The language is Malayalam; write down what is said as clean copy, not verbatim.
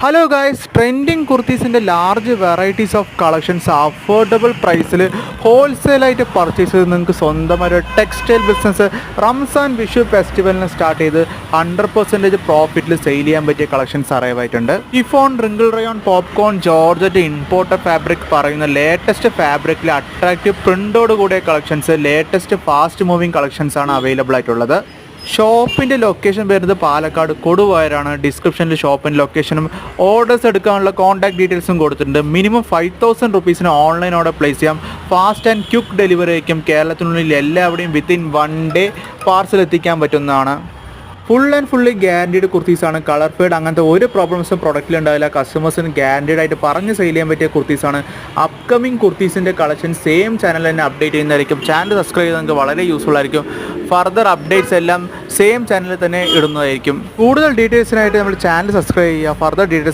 ഹലോ ഗായ്സ്, ട്രെൻഡിങ് കുർത്തീസിൻ്റെ large varieties of collections affordable പ്രൈസിൽ ഹോൾസെയിലായിട്ട് പർച്ചേസ് ചെയ്ത് നിങ്ങൾക്ക് സ്വന്തമായിട്ട് ടെക്സ്റ്റൈൽ ബിസിനസ് റംസാൻ വിഷു ഫെസ്റ്റിവലിന് സ്റ്റാർട്ട് ചെയ്ത് 100% പ്രോഫിറ്റിൽ സെയിൽ ചെയ്യാൻ പറ്റിയ കളക്ഷൻസ് അറിവായിട്ടുണ്ട്. ഇഫോൺ, wrinkle rayon, popcorn, georgette, imported fabric പറയുന്ന ലേറ്റസ്റ്റ് ഫാബ്രിക്കിൽ അട്രാക്റ്റീവ് പ്രിൻ്റോട് കൂടിയ collections, latest fast moving collections ആണ് അവൈലബിൾ ആയിട്ടുള്ളത്. ഷോപ്പിൻ്റെ ലൊക്കേഷൻ വരുന്നത് പാലക്കാട് കൊടുവായൂരാണ്. ഡിസ്ക്രിപ്ഷനിൽ ഷോപ്പിൻ്റെ ലൊക്കേഷനും ഓർഡേഴ്സ് എടുക്കാനുള്ള കോൺടാക്ട് ഡീറ്റെയിൽസും കൊടുത്തിട്ടുണ്ട്. മിനിമം 5000 റുപ്പീസിന് ഓൺലൈൻ ഓർഡർ പ്ലേസ് ചെയ്യാം. ഫാസ്റ്റ് ആൻഡ് ക്വിക്ക് ഡെലിവറി ആയിരിക്കും. കേരളത്തിനുള്ളിൽ എല്ലാവിടെയും വിത്തിൻ 1 ഡേ പാർസൽ എത്തിക്കാൻ പറ്റുന്നതാണ്. ഫുൾ ആൻഡ് ഫുള്ളി ഗ്യാരണ്ടീഡ് കുർത്തീസാണ്. കളർ ഫെയ്ഡ് അങ്ങനത്തെ ഒരു പ്രോബ്ലംസും പ്രൊഡക്റ്റിൽ ഉണ്ടാവില്ല. കസ്റ്റമേഴ്സിന് ഗ്യാരണ്ടീഡ് ആയിട്ട് പറഞ്ഞ് സെയിൽ ചെയ്യാൻ പറ്റിയ കുർത്തീസാണ്. അപ്കമിങ് കുർത്തീസിൻ്റെ കളക്ഷൻ സെയിം ചാനൽ തന്നെ അപ്ഡേറ്റ് ചെയ്യുന്നതായിരിക്കും. ചാനൽ സബ്സ്ക്രൈബ് ചെയ്ത് നിങ്ങൾക്ക് വളരെ യൂസ്ഫുൾ ആയിരിക്കും. ഫർദർ അപ്ഡേറ്റ്സ് എല്ലാം സെയിം ചാനലിൽ തന്നെ ഇടുന്നതായിരിക്കും. കൂടുതൽ ഡീറ്റെയിൽസിനായിട്ട് നമ്മൾ ചാനൽ സബ്സ്ക്രൈബ് ചെയ്യുക. Further details